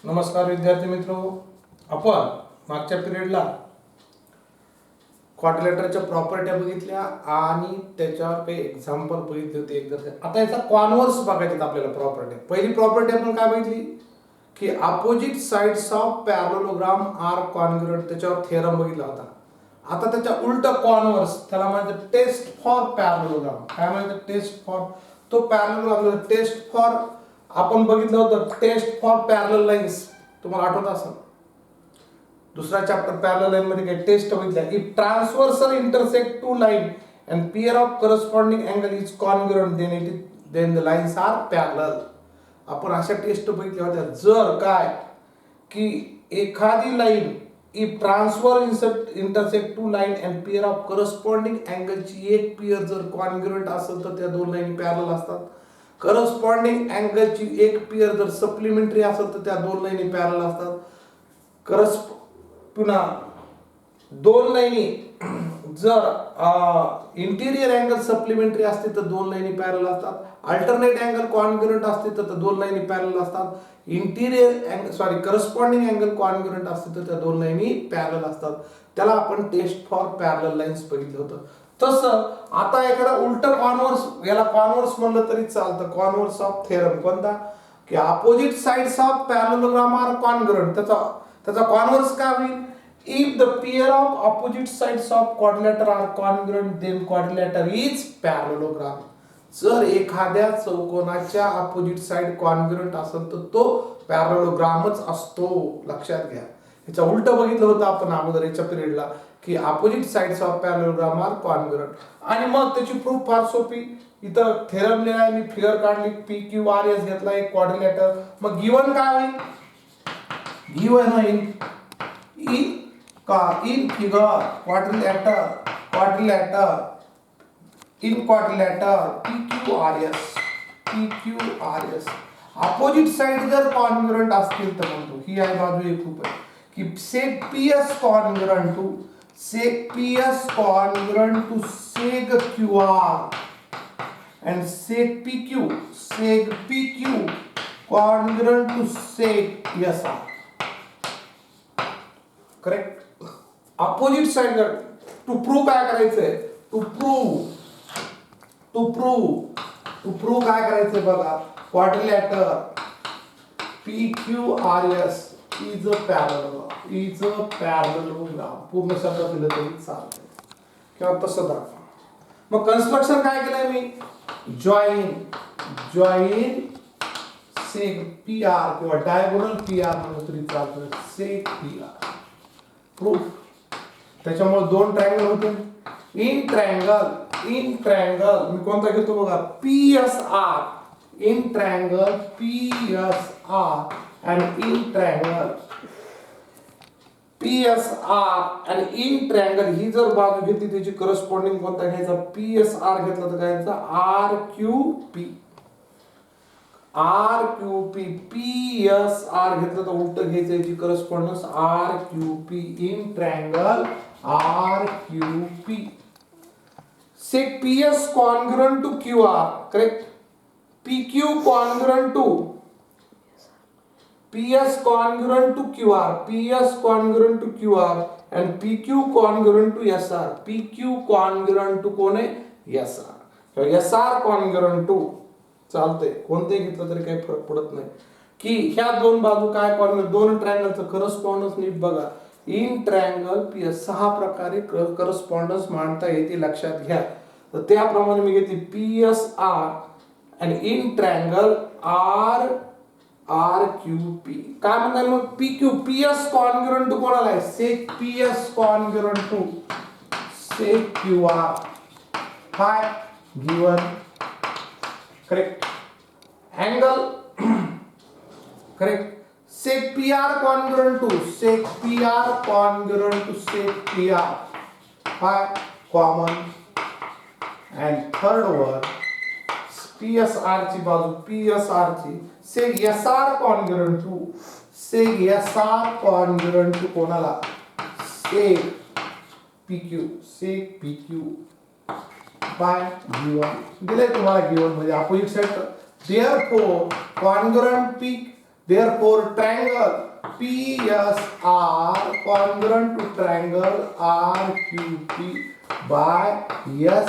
नमस्कार विद्यार्थी मित्रो, आपण मागच्या पिरियडला क्वाड्रिलेटरच्या प्रॉपर्ट्या बघितल्या आणि त्याच्यावर काही एक्झाम्पल बघितले होते एक्झरसाइज. आता याचा कॉन्व्हर्स बघायचे आपल्याला प्रॉपर्टी. पहिली प्रॉपर्टी आपण काय बघितली की opposite sides of parallelogram are congruent, त्याच्यावर थेरम बघितला होता. आता त्याच्या उलट कॉन्व्हर्स, त्याला म्हणतात टेस्ट फॉर पॅरलोग्राम. काय म्हणतात टेस्ट फॉर? तो पॅरलोग्राम टेस्ट फॉर आपण बघितलं होतं, टेस्ट फॉर पॅरलल लाईन्स. तुम्हाला आठवत असेल दुसरा चॅप्टर पॅरलल लाईन मध्ये काय टेस्ट बघितला. If transversal intersect two line and pair of corresponding angle is congruent then the lines are parallel. आपण अशा टेस्ट बघितल्या होत्या. जर काय की एखादी line if transfer intersect two line and pair of corresponding अँगलची एक पेअर जर कॉन्ग्रुएंट असेल तर त्या दोन लाईनी पॅरलल असतात. करस्पॉन्डिंग अँगलची एक पेअर जर सप्लिमेंटरी असेल तर त्या दोन लाईनी पॅरलल असतात. पुन्हा दोन लाईनी जर इंटिरियर अँगल सप्लिमेंटरी असते तर दोन लाईनी पॅरलल असतात. अल्टरनेट अँगल कॉन्ग्रुएंट असते तर दोन लाईनी पॅरलल असतात. करस्पॉन्डिंग अँगल कॉन्ग्रुएंट असते तर त्या दोन लाईनी पॅरलल असतात. त्याला आपण टेस्ट फॉर पॅरलल लाईन्स बघितलं होतं. तसं आता एखादा उलट कॉन्व्हर्स, याला कॉन्व्हर्स म्हणलं तरी चालतं. कॉन्व्हर्स ऑफ थेरम कोणता की opposite sides of parallelogram are congruent. त्याचा कॉन्व्हर्स काय होईल? If the pair of opposite sides of quadrilateral are congruent then quadrilateral is parallelogram. जर एखाद्या चौकोनाच्या अपोजिट साइड कॉन्ग्रुएंट असेल तर तो पॅरलोग्रामच असतो. लक्षात घ्या. याच्या उलट बघितलं होतं आपण अगोदर याच्या पिरियडला की opposite sides of parallelogram are congruent. आणि मग त्याची प्रूफ फार सोपी. इथं थेरम लिहिला, मी फिगर काढली, पी क्यू आर एस घेतला एक क्वाड्रिलेटर. मग गिवन काय होईल? गिवन होईल in figure quadrilateral in quadrilateral PQRS opposite side जर कॉन्ग्रुएंट असतील तर म्हणतो ही आहे बाजू एक खूप आहे की seg PS congruent to seg QR and sec PQ congruent to sec SR. Correct. Opposite side to prove काय करायचंय? टू प्रूव्ह काय करायचंय बघा. Quadrilateral PQRS is a parallelogram. पूर्ण शब्द दिलं तरी चालतंय किंवा तसं दाखवा. मग कन्स्ट्रक्शन काय केलंय मी? जॉईन सेक PR किंवा डायगोनल PR म्हणून तरी चालतं. सेक PR प्रूफ. त्याच्यामुळे दोन ट्रायंगल होते. इन ट्रायंगल मी कोणता घेतो बघा, PSR. In triangle PSR and in triangle PSR and in triangle ही जर बाजू घेतली त्याची करस्पॉन्डिंग कोणता घ्यायचा? PSR घेतला तर काय घ्यायचा? RQP. PSR घेतलं तर उलट घ्यायचं, याची correspondence RQP. In triangle RQP. Sec PS congruent to QR. Correct. PQ congruent to PS congruent to QR and PQ congruent to SR. PQ congruent to कोण आहे? SR. SR congruent to चालतंय. कोणते घेतलं तरी काही फरक पडत नाही की ह्या दोन बाजू काय कॉन्ग्रुएंट. दोन ट्रायंगलचं करस्पॉन्डन्स नीट बघा. इन ट्रायंगल PS 6 प्रकारे करस्पॉन्डन्स मांडता येते, लक्षात घ्या. तर त्याप्रमाणे मी घेतली PSR आणि इन ट्रायंगल RQP. काय म्हणतात मग? PQ PS कॉन्ग्रुएंट टू कोणाला आहे? Seg PS congruent to seg QR. काय given? Correct. Angle correct. Seg PR congruent to seg PR. काय कॉमन. अँड थर्ड वर PSR ची बाजू PSR ची सेक SR कॉन्ग्रुएंट टू कोणाला? सेक PQ. बाय गिवन दिले तुम्हाला. गिवन म्हणजे opposite side. Therefore Therefore triangle PSR congruent to triangle RQP by S.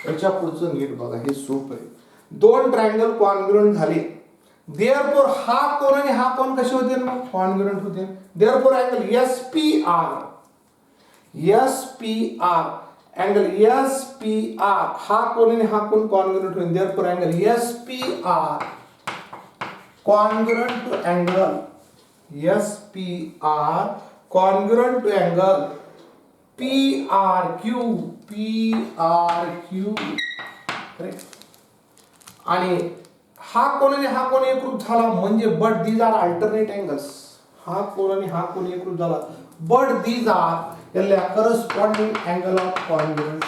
याच्या पुढचं नीट बघा, हे सोपं आहे. दोन ट्रायंगल कॉन्ग्रुएंट झाले, देअरफॉर हा कोण आणि हा कोण कसे होते मग कॉन्ग्रुएंट होते. देअरफॉर अँगल SPR हा कोण आणि हा कोण कॉन्ग्रुएंट होईल. Therefore angle SPR congruent to angle SPR congruent to angle PRQ correct. आणि हा कोण आणि हा कोण एकरूप झाला म्हणजे but these are alternate angles. हा कोण आणि हा कोण एकरूप झाला बट दीज आर याला corresponding angle of congruent.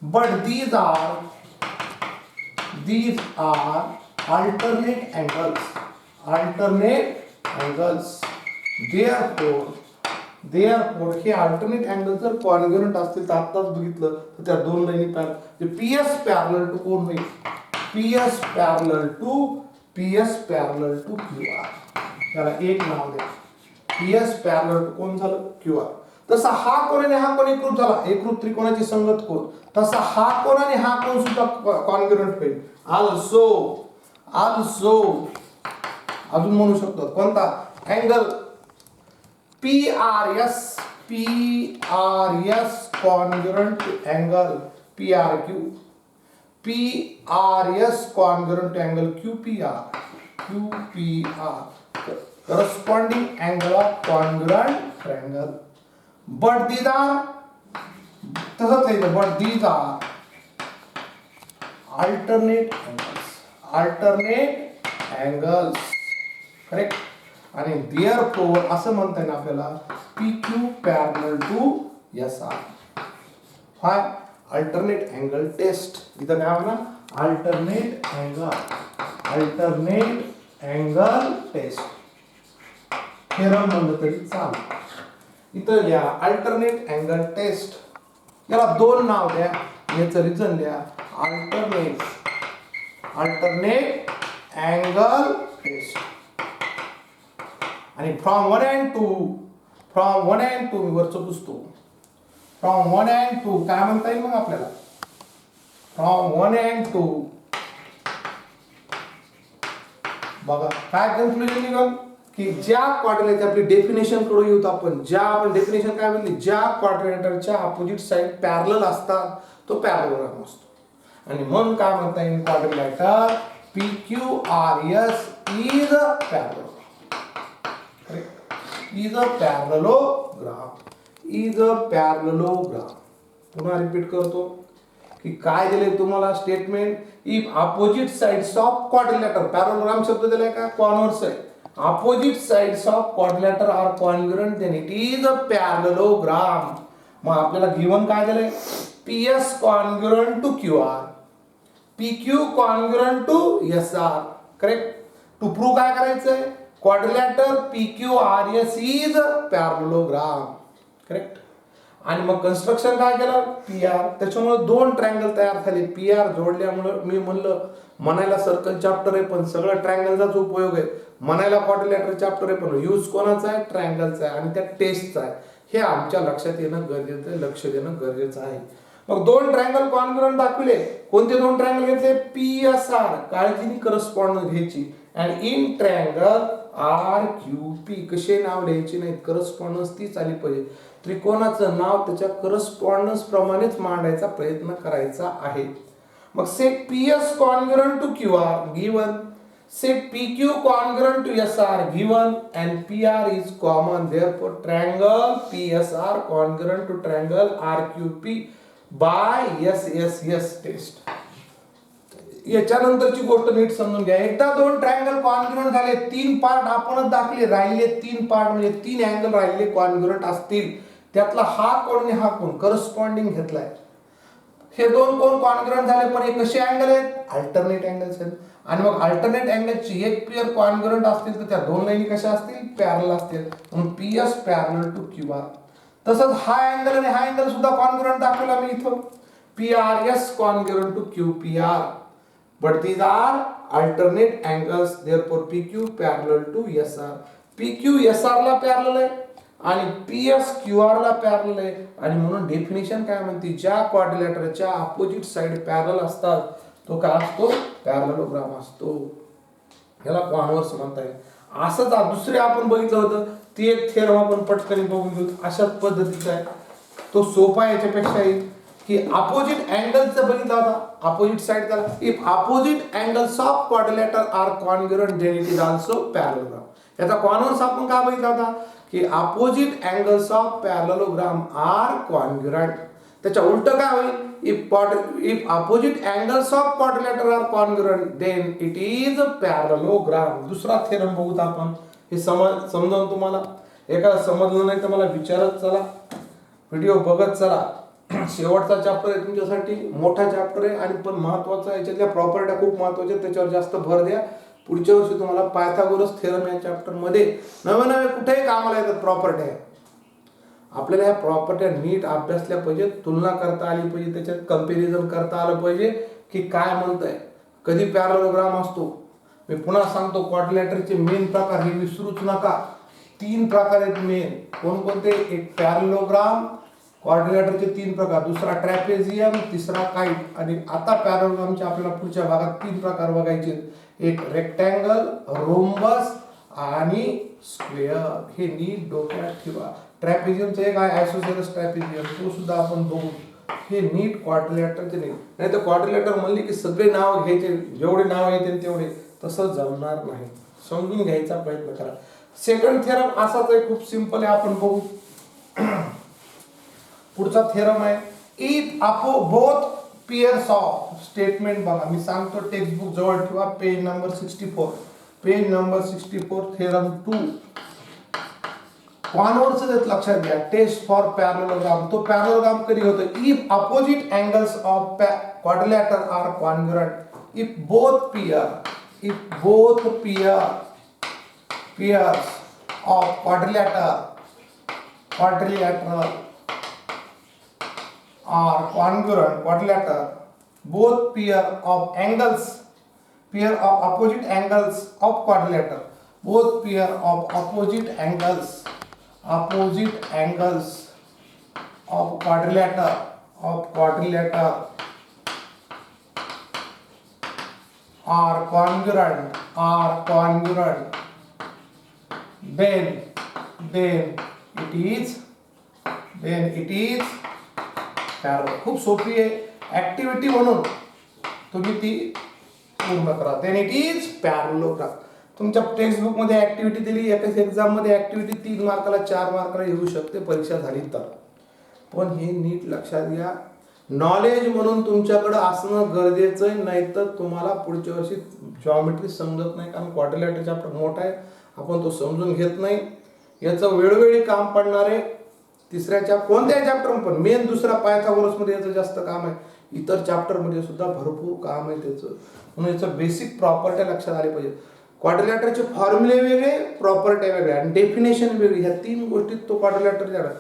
But these are alternate angles. Therefore हे alternate angles जर कॉन्ग्रुएंट असतील तर आताच बघितलं तर त्या दोन लाईनी पॅरलल PS पॅरलल टू कोण होईल PS पॅरलल टू QR. त्याला एक नाव द्या PS पॅरलल टू कोण झालं QR. तसा हा कोण आणि हा कोण एकरूप झाला एकरूप त्रिकोणाची संगत कोण, तसा हा कोण आणि हा कोण सुद्धा कॉन्ग्रुएंट होईल. also अजून म्हणू शकतो कोणता angle PRS congruent to angle PRQ. PRS congruent to angle QPR corresponding angle of congruent triangle. But these are alternate angles correct. आणि therefore असं म्हणता येईल आपल्याला PQ पॅरलल टू SR. हा अल्टरनेट अँगल टेस्ट. इथं काय म्हणा अल्टरनेट अँगल टेस्ट थेरम म्हणलं तरी चालेल. इथं लिहा अल्टरनेट अँगल टेस्ट. याला दोन नाव द्या, याचं रिझन द्या अल्टरनेट अँगल टेस्ट. आणि फ्रॉम 1 and 2 मी वरचं पुसतो. फ्रॉम 1 and 2 काय म्हणता येईल मग आपल्याला फ्रॉम 1 and 2 बघा काय कन्क्लुजन निघाल की ज्या क्वाड्रिलेटरची आपली डेफिनेशन कडे येऊत आपण. आपण डेफिनेशन काय म्हणली ज्या क्वाड्रिलेटरच्या अपोजिट साइड पॅरलल असतात तो पॅरलोग्राम असतो. आणि म्हणून काय म्हणता येईल quadrilateral PQRS is a parallelogram. पुन्हा रिपीट करतो की काय दिले तुम्हाला statement. If opposite sides of quadrilateral parallelogram शब्द दिलाय का कॉन्व्हर्स आहे. Opposite sides of quadrilateral are congruent then it is a parallelogram. मग आपल्याला गिवन काय दिलंय PS congruent to QR, PQ congruent to SR. Correct. To prove काय करायचंय quadrilateral PQRS is a parallelogram. Correct. आणि मग कन्स्ट्रक्शन काय केलं PR. त्याच्यामुळे दोन ट्रायंगल तयार झाले. PR जोडल्यामुळे मी म्हणलं म्हणायला सर्कल चॅप्टर आहे पण सगळं ट्रायंगलचाच उपयोग आहे. म्हणायला क्वाड्रिलेटर चॅप्टर आहे पण यूज कोणाचा आहे ट्रायंगलचा आहे आणि त्या टेस्टचा आहे. हे आमच्या लक्षात येणं गरजेचं आहे, लक्ष देणं गरजेचं आहे. मग दोन ट्रायंगल कॉन्ग्रुएंट दाखविले. कोणते दोन ट्रायंगल घेतले PSR काळजीने करस्पॉन्डन्स घ्यायची आणि इन ट्रायंगल RQP कसे नाव द्यायचे नाहीत करस्पॉन्डन्स तीच आली पाहिजे. त्रिकोणाचं नाव त्याच्या करस्पॉन्डन्स प्रमाणेच मांडायचा प्रयत्न करायचा आहे. मग set PS congruent to QR given, set PQ congruent to SR given and PR is common. Therefore triangle PSR congruent to triangle RQP by SSS test. याच्यानंतरची गोष्ट नीट समजून घ्या. एकदा दोन ट्रायंगल कॉन्ग्रुएंट झाले, तीन पार्ट आपणच दाखले, राहिले तीन पार्ट म्हणजे तीन अँगल राहिले कॉन्ग्रुएंट असतील. त्यातला हा कोण आणि हा कोण करस्पॉन्डिंग घेतलाय. हे दोन कोण कॉन्ग्रुएंट झाले पण हे कसे अँगल आहेत अल्टरनेट अँगल्स आहेत. आणि मग अल्टरनेट अँगलची एक पेअर कॉन्ग्रुएंट असतील तर त्या दोन लाईनी कशा असतील पॅरलल असतील. म्हणून PS पॅरलल टू QR. तसंच हा अँगल आणि हा अँगल सुद्धा कॉन्ग्रुएंट दाखवला मी इथं PRS congruent to QPR. But these are alternate angles, therefore PQ parallel to SR. PQ SR ला पॅरलल आहे आणि PS QR ला पॅरलल आहे आणि म्हणून डेफिनेशन काय म्हणते, ज्या क्वाड्रिलॅटरच्या अपोजिट साइड पॅरलल असतात तो काय असतो, पॅरललोग्राम असतो. याला कॉन्व्हर्स म्हणता येईल. असंच दुसरे आपण बघितलं होतं ती एक थेरम आपण पटकन बघून घेऊ. अशाच पद्धतीचा आहे तो, सोपा याच्यापेक्षा की अपोजिट अँगलचं बघितला होता, अपोजिट साइड त्याला if opposite angles of quadrilateral are congruent then it is also parallelogram. याचा कॉन्व्हर्स आपण काय बघितला होता की opposite angles of parallelogram are congruent. त्याच्या उलट काय होईल, if opposite angles of quadrilateral are congruent then it is a parallelogram. दुसरा थेरम बघूत आपण. हे समजावून तुम्हाला एका समजलं नाही तर मला विचारत चला, व्हिडिओ बघत चला. शेवटचा चॅप्टर आहे तुमच्यासाठी, मोठा चॅप्टर आहे आणि पण महत्वाचा. याच्यातल्या प्रॉपर्ट्या खूप महत्वाच्या, त्याच्यावर जास्त भर द्या. पुढच्या वर्षी तुम्हाला पायथागोरस थेरम या चॅप्टर मध्ये नवे नवे कुठेही कामाला येतात प्रॉपर्ट्या. आपल्याला ह्या प्रॉपर्ट्या नीट अभ्यासल्या पाहिजे, तुलना करता आली पाहिजे, त्याच्यात कंपॅरिझन करता आलं पाहिजे की काय म्हणतंय, कधी पॅरललोग्राम असतो. मी पुन्हा सांगतो, क्वाड्रिलॅटरचे मेन प्रकार हे विसरूच नका. 3 प्रकार आहेत मेन. कोणकोणते, एक पॅरललोग्राम, क्वाड्रिलॅटरचे 3 प्रकार, दुसरा ट्रॅपेझियम, तिसरा काइट. आणि आता पॅरललोग्रामचे आपल्याला पुढच्या भागात 3 प्रकार बघायचे, एक रेक्टँगल, रोम्बस आणि स्क्वेअर. हे नीट डोक्यात ठेवा. ट्रॅपेझियमचं एक आहे आयसोसेलेस ट्रॅपेझियम, तो सुद्धा आपण बघू. हे नीट क्वाड्रिलॅटरचे नाही तर क्वाड्रिलॅटर म्हणले की सगळे नाव घ्यायचे, जेवढे नाव येतील तेवढे, तसं जमणार नाही. समजून घ्यायचा प्रयत्न करा. सेकंड थेरम असाच आहे, खूप सिंपल आहे, आपण बघू. पुढचा थेरम आहे if both pairs of statement. बघा मी सांगतो, टेक्स्ट बुक जवळ ठेवा, page number 64. Page number 64, theorem 2. Converse लक्षात घ्या, टेस्ट फॉर पॅरललोग्राम. तो पॅरललोग्राम कधी होतो, if opposite angles of quadrilateral are congruent. If both pairs of quadrilateral are congruent, quadrilateral, both pair of opposite angles of quadrilateral, both pair of opposite angles of quadrilateral are congruent then it is parallel. खूप सोपी आहे activity म्हणून तुम्ही ती पूर्ण करा. Then it is parallelogram. तुमच्या text book मध्ये ऍक्टिव्हिटी दिली, एका एक्झाम मध्ये ऍक्टिव्हिटी 3 मार्काला 4 मार्काला येऊ शकते, परीक्षा झाली तर. पण हे नीट लक्षात घ्या, नॉलेज म्हणून तुमच्याकडे असणं गरजेचं आहे, नाहीतर तुम्हाला पुढच्या वर्षी जॉमेट्री समजत नाही. कारण क्वाड्रिलॅटर चॅप्टर मोठा आहे, आपण तो समजून घेत नाही. याचं वेळोवेळी काम पडणार आहे. तिसऱ्याच्या कोणत्याही चॅप्टर पण मेन दुसरा पायथागोरस मध्ये याचं जास्त काम आहे. इतर चॅप्टर मध्ये सुद्धा भरपूर काम आहे त्याचं. म्हणून याचं बेसिक प्रॉपर्ट्या लक्षात आले पाहिजे. क्वाड्रिलॅटरचे फॉर्म्युले वेगळे, प्रॉपर्ट्या वेगळ्या आणि डेफिनेशन वेगळी. ह्या 3 गोष्टीत तो क्वाड्रिलॅटर,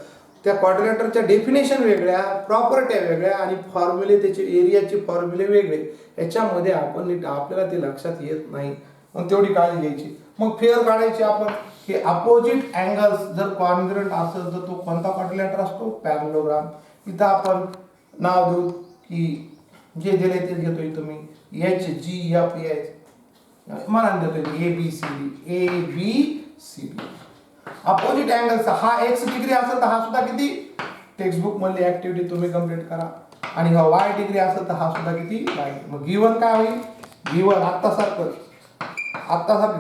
त्या क्वाड्रिलॅटरच्या डेफिनेशन वेगळ्या, प्रॉपर्ट्या वेगळ्या आणि फॉर्म्युले, त्याचे एरियाचे फॉर्म्युले वेगळे. याच्यामध्ये आपण नीट आपल्याला ते लक्षात येत नाही, मग तेवढी काळजी घ्यायची. मग फेअर काढायची आपण की अपोजिट अँगल्स जर कॉन्ग्रुएंट असेल तर तो कोणता क्वाड्रिलॅटर असतो, पॅरललोग्राम. इथं आपण नाव देऊ की जे दिले ते घेतो. इथं मी HGF मला देतो ABCD. अपोजिट अँगल्स हा x डिग्री असेल तर हा सुद्धा किती, टेक्स्ट बुक मधली ऍक्टिव्हिटी तुम्ही कंप्लीट करा. आणि हा y डिग्री असेल तर हा सुद्धा किती, y. मग गिवन काय होईल, गिवन आत्तासारखं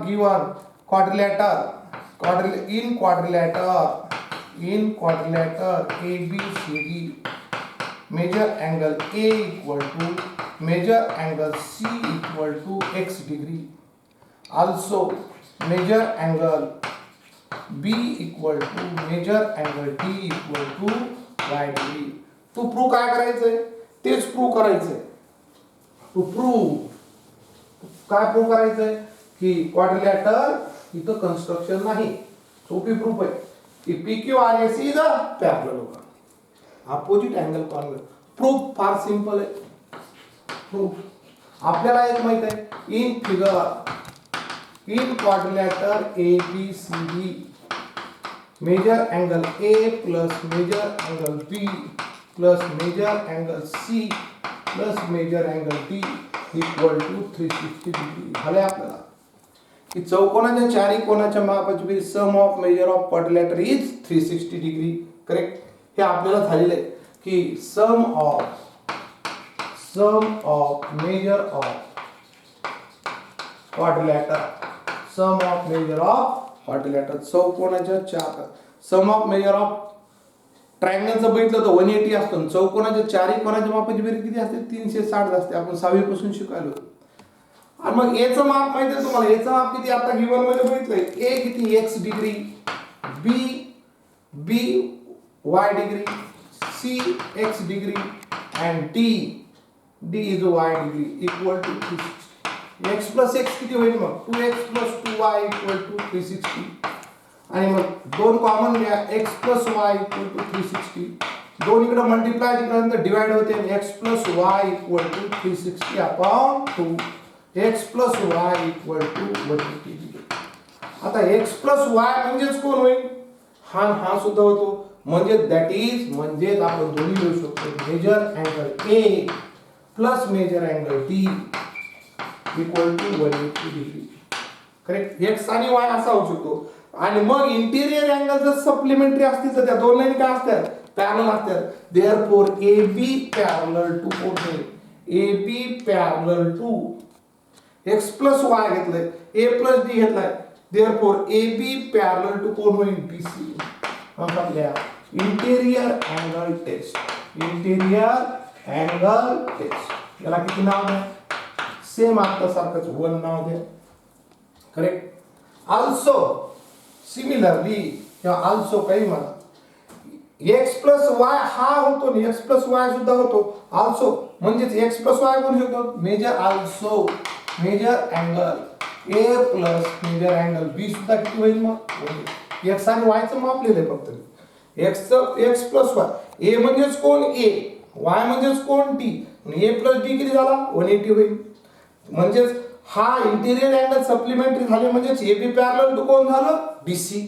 given in quadrilateral ABCD, measure angle A equal to measure angle C equal to x degree. Also measure angle B equal to measure angle D equal to y degree. To prove काय करायचंय, तेच prove करायचंय. To prove काय prove करायचंय की quadrilateral इथं construction नाही. सोपी प्रूफ आहे की PQRS is a parallelogram. Opposite angle congruent. Proof फार सिंपल आहे. प्रूफ आपल्याला एक माहित आहे in figure in quadrilateral ABCD measure angle A plus major angle B plus major angle C plus major angle D equal to 360 degree झाले आपल्याला की चौकोनाच्या चारी कोनाच्या मापाची बेरीज sum of measure of quadrilateral is 360 degree correct. हे आपल्याला झालेलं आहे की sum of measure of quadrilateral चौकोनाच्या चार सम ऑफ मेजर ऑफ ट्रायंगलचं बघितलं तर 180 असतं. चौकोनाच्या चारही कोनाच्या मापाची बेरीज किती असते 360 असते. आपण 6वी पासून शिकायलो. आणि मग एचं माप माहिती आहे तुम्हाला. एचं माप किती आता गिवन मध्ये बघितलंय. ए किती x degree, b y degree, c x degree and d is y degree equal to 360. x plus x किती होईल मग 2x plus 2y equal to 360. आणि मग दोन कॉमन घ्या x plus y equal to 360. दोन इकडे मल्टिप्लाय केल्यानंतर डिवाइड होते x plus y equal to 360 upon 2. x plus y equal to 180 degree. आता x प्लस y म्हणजेच कोण होईल हा सुद्धा होतो. म्हणजे दॅट इज म्हणजे आपण दोन्ही लिहू शकतो major angle A plus major angle D equal to 180 degree correct. x आणि y असा होऊ शकतो. आणि मग इंटिरियर अँगल जर सप्लिमेंटरी असतील तर त्या दोन लाईन काय असतात पॅरलल असतात. देअरफॉर AB पॅरलल टू कोण होईल AB parallel to x plus y घेतलंय a प्लस d घेतलाय. देअरफॉर AB पॅरलल टू कोण होईल BC. आपल्या इंटिरियर अँगल टेस्ट याला किती नाव द्या सेम आता सारखंच 1 नाव द्या करेक्ट. आल्सो सिमिलरली किंवा आल्सो काही म्हणा x प्लस y हा होतो आणि x प्लस y सुद्धा होतो. आल्सो म्हणजेच x प्लस y कोण होतो major also major angle A plus major angle B सुद्धा किती होईल मग x आणि y चं माप लिहिले फक्त x प्लस y a म्हणजेच कोण a y म्हणजेच कोण t आणि a प्लस d किती झाला 180 होईल. म्हणजेच हा इंटिरियर अँगल सप्लिमेंटरी झाले म्हणजेच AB पॅरलल टू कोण झालं BC.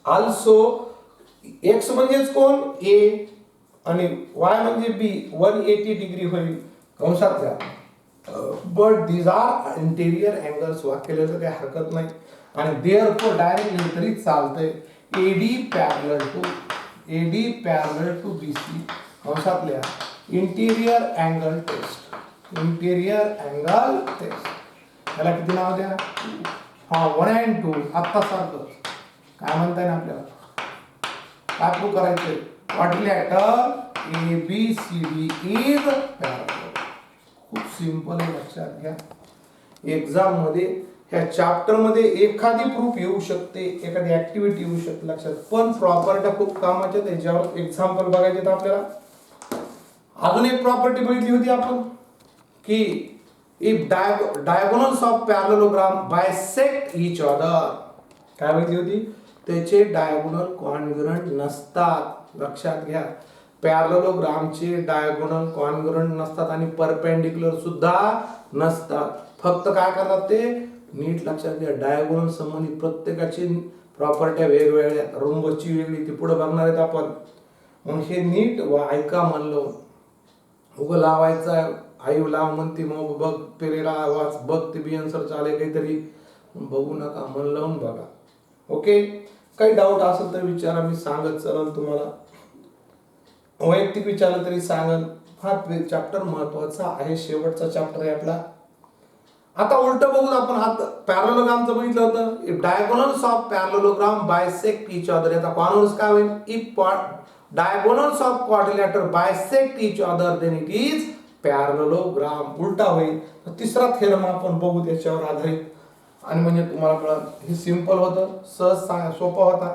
आल्सो x म्हणजेच कोण a आणि y म्हणजे b 180 डिग्री होईल कंसात द्या. But these are interior angles वाक्य लिहायचं काही हरकत नाही. आणि देअरफॉर डायरेक्ट लिहिलं तरी चालतंय AD पॅरलल टू BC कंसात लिहा इंटिरियर अँगल टेस्ट याला किती नाव द्या 1 and 2 आता सारखं काय म्हणताय ना आपल्याला काय प्रूव्ह करायचंय क्वाड्रिलॅटर ABCD इज पॅरलल. खूप सिंपल आहे लक्षात घ्या. एक्झाम मध्ये ह्या चॅप्टर मध्ये एखादी प्रूफ येऊ शकते एखादी ऍक्टिव्हिटी येऊ शकते लक्षात. पण प्रॉपर्ट्या खूप कामाच्या त्याच्यावर एक्झाम्पल बघायचे आपल्याला. अजून एक प्रॉपर्टी बघितली होती आपण की if diagonals of parallelogram bisect each other काय बघितली होती त्याचे डायगोनल कॉन्ग्रुएंट नसतात लक्षात घ्या. पॅरलेलोग्रामचे डायगोनल कॉन्ग्रुएंट नसतात आणि परपेंडिक्युलर सुद्धा नसतात. फक्त काय करतात ते नीट लक्षात घ्या. डायगोनल संबंधित प्रत्येकाची प्रॉपर्ट्या वेगवेगळ्या रोम्बसची वेगळी ती पुढे बघणार आहेत आपण. मग हे नीट ऐका म्हणलं उगं लावायचं आई लाव म्हणते मग बघ पेरेला आवाज बघ ते बी आन्सर चाले काहीतरी बघू नका मन लावून बघा. ओके काही डाऊट असेल तर विचारा मी सांगत चल तुम्हाला. वैयक्तिक विचारलं तरी सांगल. हा चॅप्टर महत्वाचा आहे शेवटचा चॅप्टर आहे आपला. आता उलट बघू आपण. आता पॅरलेलोग्रामचं बघितलं होतं if diagonals of parallelogram bisect each other याचा कॉन्व्हर्स काय होईल if diagonals of quadrilateral bisect each other then it is parallelogram उलटा होईल. तिसरा थेरम आपण बघू त्याच्यावर आधारित. आणि म्हणजे तुम्हाला कळलं हे सिंपल होतं सहज सोपा होता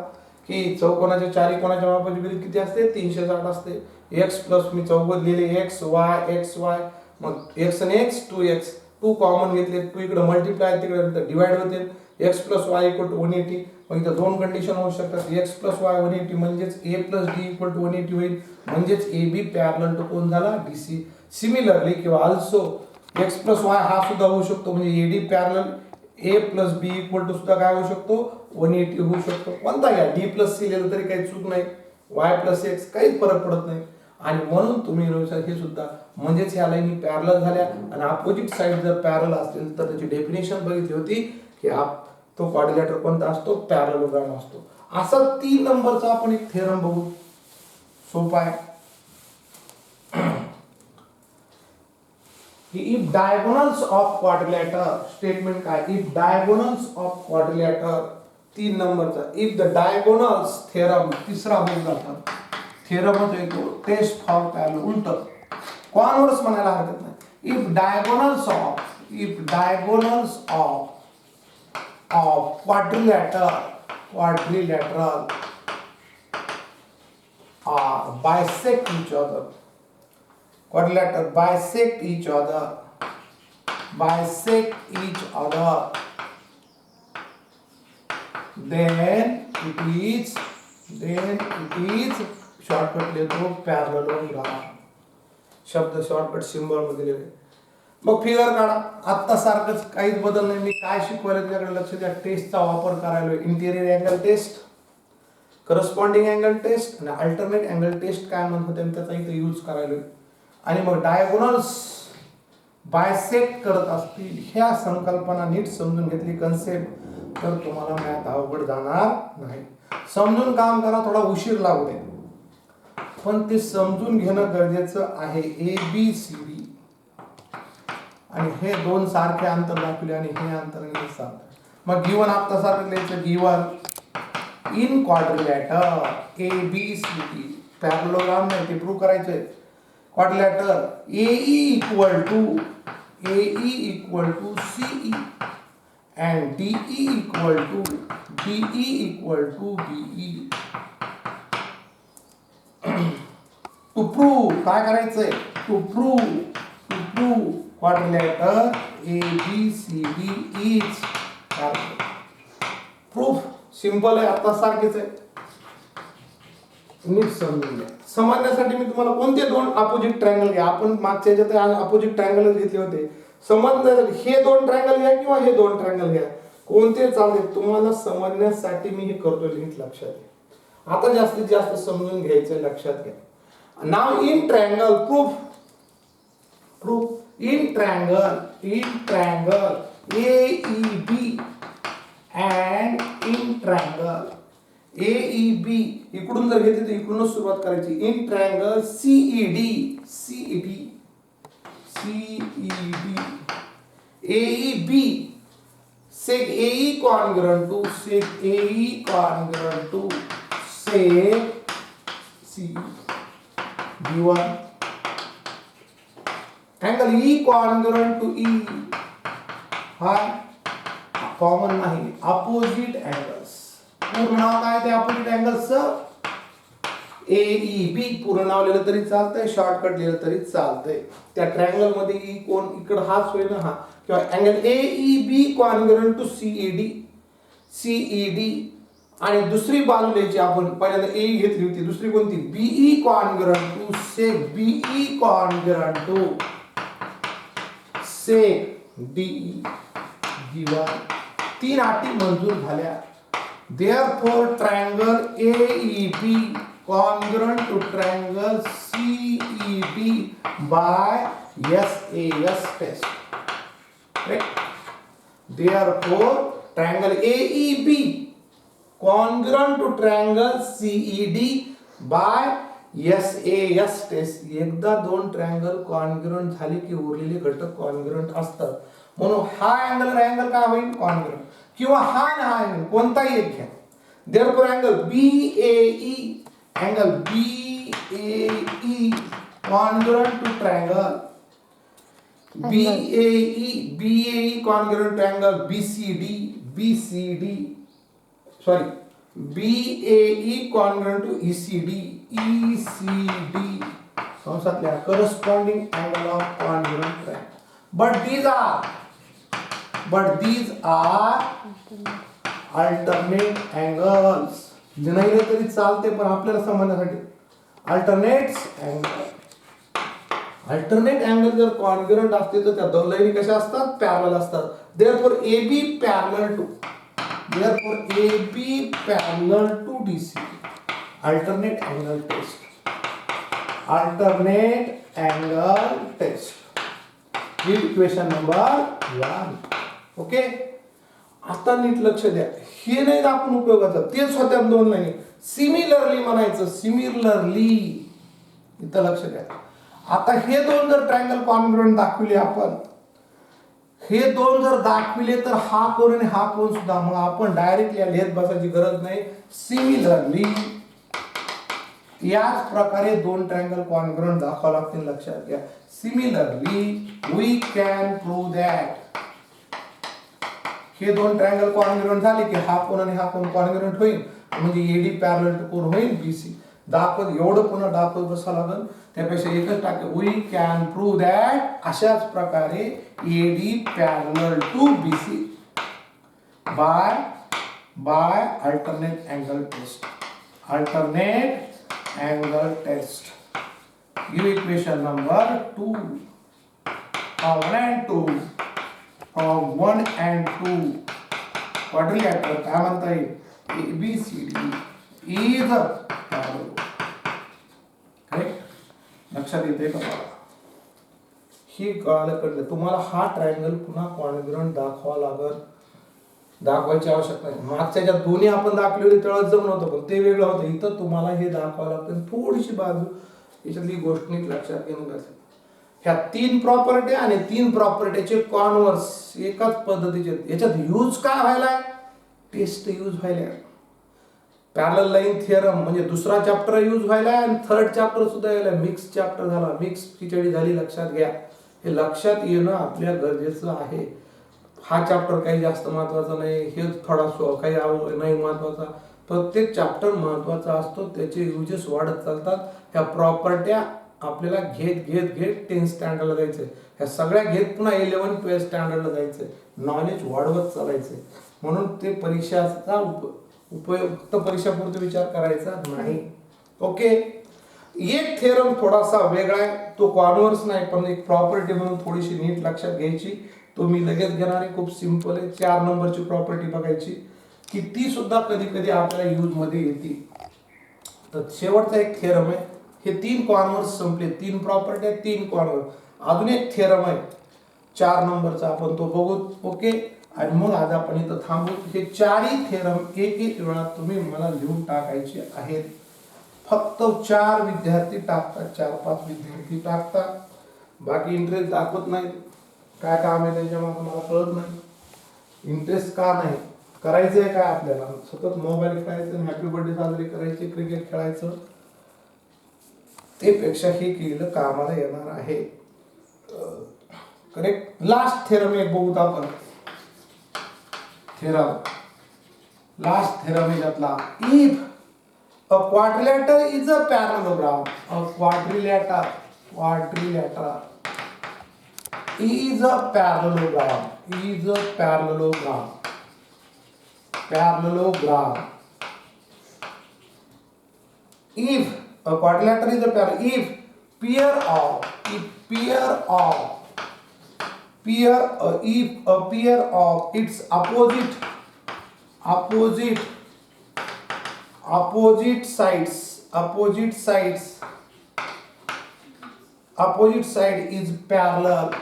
की चौकोनाच्या चारी कोणाच्या मापाची बेरीज किती असते 360 असते. x प्लस मी चौकोन लिहिले x y मग x आणि x 2x 2 कॉमन घेतले 2 इकडे मल्टिप्लाय तिकडे डिवाइड होते x plus y equal to 180. मग इथं दोन कंडिशन होऊ शकतात x प्लस y 180 म्हणजेच a plus d equal to 180 होईल. म्हणजेच AB पॅरलल टू कोण झाला BC. सिमिलरली किंवा आल्सो एक्स प्लस वाय हा सुद्धा होऊ शकतो, म्हणजे AD parallel A plus B equal to सुद्धा काय होऊ शकतो 180 होऊ शकतो. कोणता घ्या, डी प्लस सी लिहिलं तरी काही चूक नाही, वाय प्लस एक्स काहीच फरक पडत नाही. आणि म्हणून तुम्ही हे सुद्धा म्हणजेच ह्या लाईनी पॅरलल झाल्या आणि अपोजिट साइड जर पॅरलल असेल तर त्याची डेफिनेशन बघितली होती की तो क्वाड्रिलॅटर कोणता असतो, पॅरललोग्राम असतो. असा 3 नंबरचा आपण एक थेरम बघू, सोपा आहे. If diagonals of quadrilateral statement काय, if diagonals of quadrilateral 3 नंबरचा, if the diagonals theorem तिसरा बघू आपण, theorem येतो टेस्ट फॉर पॅरलल, उलट कॉन्व्हर्स म्हणायला हरकत नाही. if diagonals of quadrilateral bisect each other, quadrilateral bisect each other, then it is shortcut लेतो पॅरललोग्राम, शब्द शॉर्टकट सिंबल मध्ये लिहिले. मग फिगर काढा, आत्ता सारखंच काहीच बदल नाही. मी काय शिकवायला त्याकडे लक्ष द्या. टेस्टचा वापर करायला, interior angle test, corresponding angle test आणि अल्टरनेट अँगल टेस्ट काय म्हणतात त्याचा इथे यूज करायला. आणि मग डायगोनल्स बायसेक्ट करत असतील, ह्या संकल्पना नीट समजून घेतली कन्सेप्ट, तर तुम्हाला मॅथ अवघड जाणार नाही. समजून काम करा, थोडा उशीर लागू दे, पण ते समजून घेणं गरजेचं आहे. ए बी सी डी आणि हे 2 सारखे अंतर दाखवले आणि हे अंतर आणि हे सारखं. मग गिवन आता सारखं लिहायचं, given in quadrilateral A B C D, parallelogram नाही ते प्रूव्ह करायचंय. Quadrilateral AE equal to CE and DE equal to BE. To prove काय करायचंय, to prove quadrilateral ABCD is proof simple आहे, आता सारखेच आहे. नीट समजून घ्या. समजण्यासाठी मी तुम्हाला कोणते 2 अपोजिट ट्रायंगल घ्या, आपण मागच्या याच्यात अपोजिट ट्रायंगल घेतले होते. समजण्यासाठी हे 2 ट्रायंगल घ्या किंवा हे 2 ट्रायंगल घ्या, कोणते चालते तुम्हाला समजण्यासाठी मी हे करतोय, नीट लक्षात घ्या. आता जास्तीत जास्त समजून घ्यायचं, लक्षात घ्या. नाव in triangle proof in triangle AEB and in triangle AEB, इकडून जर घेतली तर इकडूनच सुरुवात करायची. In triangle CED AEB sec AE congruent to sec CE B1, angle E congruent to E, हा कॉमन नाही, अपोजिट अँगल्स. पूर्ण नाव काय ते अपोजिट अँगल्स AEB, पूर्ण नाव लिहिलं तरी चालतंय, शॉर्टकट लिहिलं तरी चालतंय. त्या ट्रायंगल मध्ये ई कोण इकडे हाच होईल ना, हा किंवा angle AEB congruent to CED आणि दुसरी बाजू लिहायची आपण. पहिल्यांदा ए घेतली होती, दुसरी कोणती BE congruent to seg BE congruent to seg DE गिवन. 3 अटी मंजूर झाल्या. Therefore triangle AEB congruent to triangle CED by SAS test. Right? Therefore triangle AEB congruent to triangle CED by SAS test. एकदा 2 ट्रायंगल कॉन्ग्रुएंट झाली की उरलेले घटक congruent असतात, म्हणून हा अँगल काय होईल, कॉन्ग्रुएंट. किंवा हा ना हा अँगल कोणताही एक घ्या. Therefore angle BAE congruent to triangle BAE congruent to angle BAE congruent to ECD कंसातल्या corresponding angle of congruent triangle. But these are alternate angles. नाही तरी चालते, पण आपल्याला समजण्यासाठी अल्टरनेट्स अँगल अल्टरनेट अँगल जर कॉन्ग्रुएंट असतील तर त्या दोन लाईनी कशा असतात, पॅरलल असतात. Therefore AB parallel to DC. Alternate angle test. ही इक्वेशन नंबर 1. ओके. आता नीट लक्ष द्या, हे नाही दाखवून उपयोगाचं, तेच होत्या दोन लाईनी. सिमिलरली म्हणायचं, सिमिलरली. इथं लक्ष द्या. आता हे दोन जर ट्रायंगल कॉन्ग्रुएंट दाखविले आपण, हे दोन जर दाखविले तर हा कोन आणि हा कोन सुद्धा, मग आपण डायरेक्टली लिहित बसायची गरज नाही. सिमिलरली याच प्रकारे दोन ट्रायंगल कॉन्ग्रुएंट दाखवावे लागतील, लक्षात घ्या. Similarly we can prove that. हे दोन ट्रायंगल कॉन्ग्रुएंट झाले की हा कोन आणि हा कोन कॉन्ग्रुएंट होईल, म्हणजे एडी पॅरलल टू कोन होईल बीसी. दाखवत एवढं पुन्हा दाखवत बसावं लागेल, त्यापेक्षा एकच टाके. We can prove that. अशाच प्रकारे AD parallel to BC by alternate angle test. Give equation number 2. 1 and 2. 1 and 2. Quadrilateral काय म्हणता येईल, ABCD is a parallel. Correct. लक्षात येते का बघा. ही कळालं कळलं. तुम्हाला हा ट्रायंगल पुन्हा कॉन्ग्रुएंट दाखवावा लागेल, दाखवायची आवश्यकता नाही. मागच्या ज्या दोन्ही आपण दाखवले तेव्हा जमलं होतं, पण ते वेगळं होतं. इथं तुम्हाला हे दाखवावं लागतं. थोडीशी बाजू याच्यातली गोष्ट नीट लक्षात घेणं गरजेचं. ह्या 3 प्रॉपर्टी आणि 3 प्रॉपर्टीचे कॉन्व्हर्स एकाच पद्धतीचे. याच्यात यूज काय व्हायलाय, टेस्ट यूज व्हायलाय. पॅरलल लाईन थिअरम म्हणजे दुसरा चॅप्टर यूज व्हायलाय आणि थर्ड चॅप्टर सुद्धा यायला. मिक्स चॅप्टर झाला, मिक्स खिचडी झाली. लक्षात घ्या, हे लक्षात येणं आपल्या गरजेचं आहे. हा चॅप्टर काही जास्त महत्वाचा नाही, हे थोडा काही नाही महत्वाचा. प्रत्येक चॅप्टर महत्वाचा असतो, त्याचे युजेस वाढत चालतात. ह्या प्रॉपर्ट्या आपल्याला घेत 10th स्टँडर्डला जायचंय. ह्या सगळ्या घेत पुन्हा 11, 12 स्टँडर्डला जायचंय. नॉलेज वाढवत चालायचंय. म्हणून ते परीक्षाचा उपयोग फक्त परीक्षापुरते विचार करायचा नाही. ओके. एक थेरम थोडासा वेगळा आहे, तो कॉन्व्हर्स नाही, पण एक प्रॉपर्टी म्हणून थोडीशी नीट लक्षात घ्यायची. तो मी लगेच घेणार आहे. खूप सिंपल आहे. 4 नंबरची प्रॉपर्टी बघायची की ती सुद्धा कधी कधी आपल्याला यूज मध्ये येते. तर शेवटचा एक थेरम आहे. हे 3 कॉन्व्हर्स संपले. 3 प्रॉपर्टी आहेत, 3 कॉन्व्हर्स. अजून एक थेरम आहे 4 नंबरचा, आपण तो बघू. ओके. आणि मग आज आपण इथं थांबू. हे 4ही थेरम एक वेळा तुम्ही मला लिहून टाकायचे आहेत. फक्त 4 विद्यार्थी टाकतात, 4-5 विद्यार्थी टाकतात. बाकी इंटरेस्ट दाखवत नाही. काय काम आहे त्याच्यामध्ये मला कळत नाही. इंटरेस्ट का नाही, करायचंय काय आपल्याला, सतत मोबाईल खेळायचं, हॅपी बर्थडे साजरे करायचे, क्रिकेट खेळायचं, ते पेक्षा हे केलं कामाला येणार आहे. करेक्ट. लास्ट थेरम एक बघूत आपण. थेरम लास्ट थेरम आहे त्यातला. If a quadrilateral is a parallelogram, a quadrilateral is a parallelogram. If a quadrilateral is a parallel, if pair of its opposite side is parallel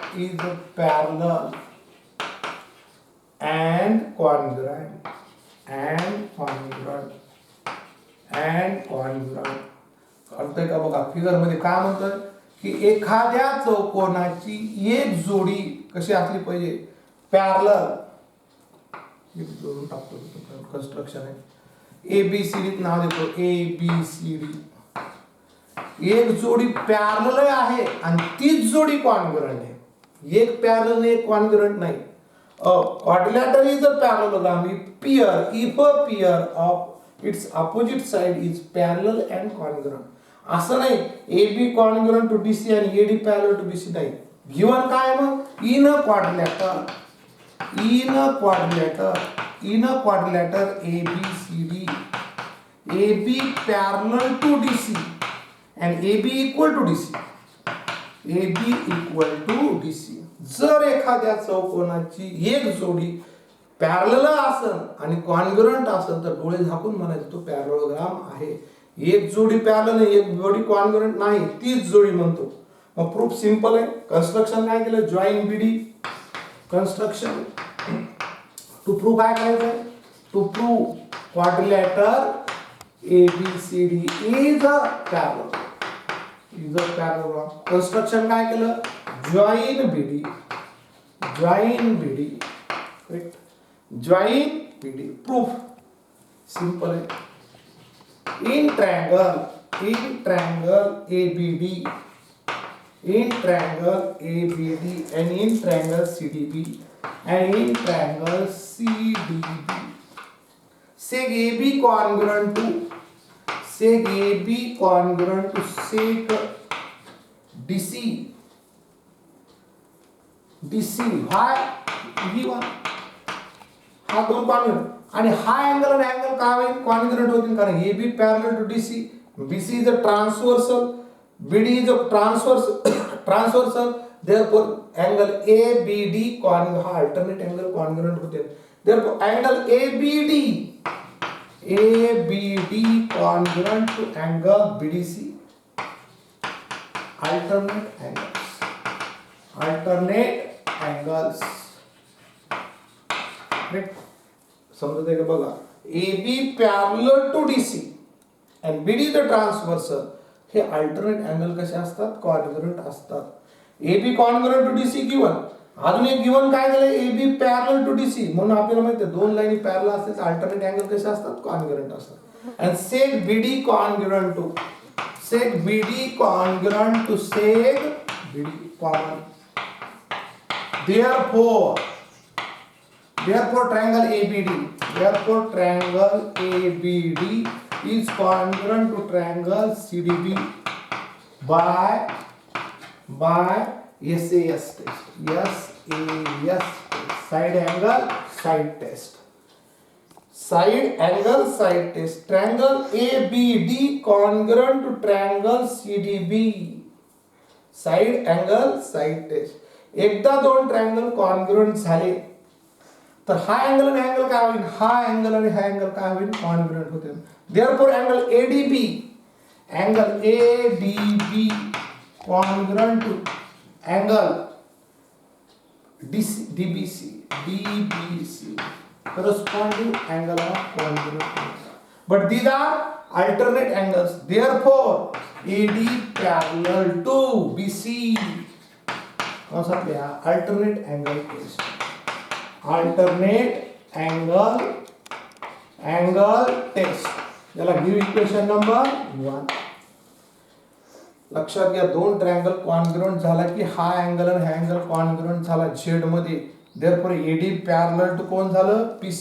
and congruent. कळतंय का बघा. Figure मध्ये काय म्हणतात की एखाद्या चौकोनाची एक जोडी कशी असली पाहिजे, पॅरलल. जोडून टाकतो, कन्स्ट्रक्शन आहे. ABCD नाव देतो, ABCD. एक जोडी पॅरलल आहे आणि तीच जोडी कॉन्ग्रुएंट आहे. एक पॅरलल एक कॉन्ग्रुएंट नाही. Quadrilateral is a parallelogram if a pair of its opposite side is parallel and congruent. असं नाही AB congruent to BC आणि AD parallel to BC नाही. गिवन काय मग, in a quadrilateral ABCD, AB parallel to DC and AB equal to DC. AB equal to DC. जर एखाद्या चौकोनाची एक जोडी पॅरलल असेल आणि कॉन्ग्रुएंट असेल तर डोळे झाकून म्हणायचं तो पॅरलोग्राम आहे. एक जोडी पॅरलल एक जोडी कॉन्ग्रुएंट नाही, तीच जोडी म्हणतो. मग प्रूफ सिंपल आहे. कन्स्ट्रक्शन काय केलं, join BD construction. To prove काय करायचं, to prove quadrilateral ABCD is a parallelogram. Construction काय केलं, join BD correct, join BD. Proof simple आहे. In triangle ABD and in triangle CDB and in triangle CDB, sec AB congruent to sec DC हा V1 हा दोन congruent आणि हा angle आणि angle काय होईल, कॉन्ग्रुएंट होतील कारण AB parallel to DC, BC is a transversal, BD is a transversal, therefore angle ABD हा alternate angle congruent होते. Therefore angle ABD congruent to angle BDC, alternate angles. Correct. समजते का बघा, AB parallel to DC and BD the transversal, हे alternate angle कसे असतात, congruent असतात. AB congruent to DC given. अजून एक गिवन काय झालं, AB पॅरलल टू DC, म्हणून आपल्याला माहिती आहे दोन लाईनी पॅरलल असतील तर अल्टरनेट अँगल कसे असतात, कॉन्ग्रुएंट असतात. and sec BD congruent to sec BD common. Therefore triangle ABD is congruent to triangle CDB by SAS test. Side angle side test. Triangle ABD congruent to triangle CDB. Side angle side test. एकदा दोन triangle congruent झाले तर हा angle आणि angle काय होईल, हा angle आणि हा अँगल काय होईल, कॉन्ग्रुएंट होते. Therefore angle ADB congruent to angle DBC corresponding angle of congruent. But these are alternate angles. Therefore AD parallel to BC. alternate angle test. Alternate angle test. याला give equation number 1. लक्षात घ्या, दोन triangle congruent झाला की हा angle आणि हा angle congruent झाला झेड मध्ये. देयरफॉर AD पॅरलल टू कोण झालं, PC.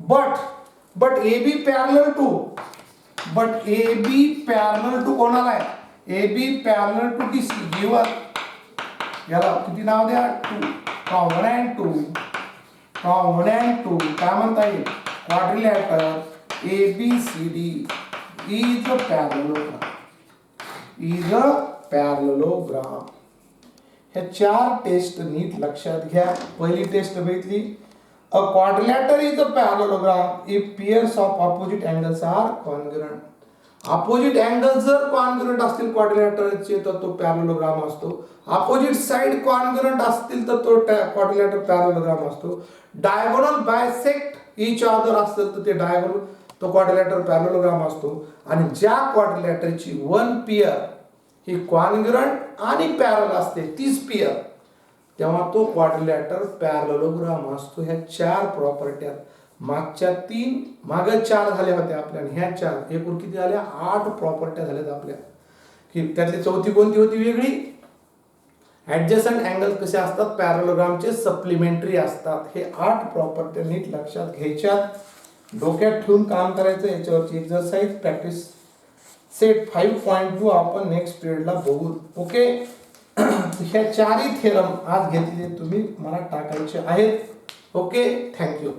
But AB parallel to कोणाला आहे, AB parallel to DC given. याला किती नाव द्या, 2 कॉमन अँड 2 काय म्हणता येईल, quadrilateral ABCD is a parallelogram. ह्या चार टेस्ट नीट लक्षात घ्या. पहिली टेस्ट बघितली, a quadrilateral is a parallelogram if pairs of opposite angles are congruent. Opposite angle जर कॉन्ग्रुएंट असतील क्वाड्रिलॅटरचे तर तो पॅरलोग्राम असतो. ऑपोजिट साइड कॉन्ग्रुएंट असतील तर तो क्वाड्रिलॅटर पॅरलोग्राम असतो. डायगोनल बायसेक्ट ईच अदर असेल तर ते डायगोनल तो क्वाड्रिलॅटर पॅरलोग्राम असतो. आणि ज्या क्वाड्रिलॅटरची वन पेयर ही कॉन्ग्रुएंट आणि पॅरलल असते, तीच पेयर, तेव्हा तो क्वाड्रिलॅटर पॅरलोग्राम असतो. ह्या चार प्रॉपर्ट्या मागच्या 4 झाल्या होत्या आपल्या, आणि ह्या 4 एकूण किती झाल्या, 8 प्रॉपर्ट्या झाल्यात आपल्या. की त्यातली चौथी कोणती होती, वेगळी. ऍडजसंट अँगल कसे असतात, पॅरलोग्रामचे सप्लिमेंटरी असतात. हे 8 प्रॉपर्ट्या नीट लक्षात घ्यायच्या, डोक्यात ठेवून काम करायचं. याच्यावरची एक्सरसाइज प्रॅक्टिस सेट 5.2 आपण नेक्स्ट पिरियडला बघू. ओके. ह्या 4ही थेरम आज घेतलेले तुम्ही मला टाकायचे आहेत. Okay, thank you.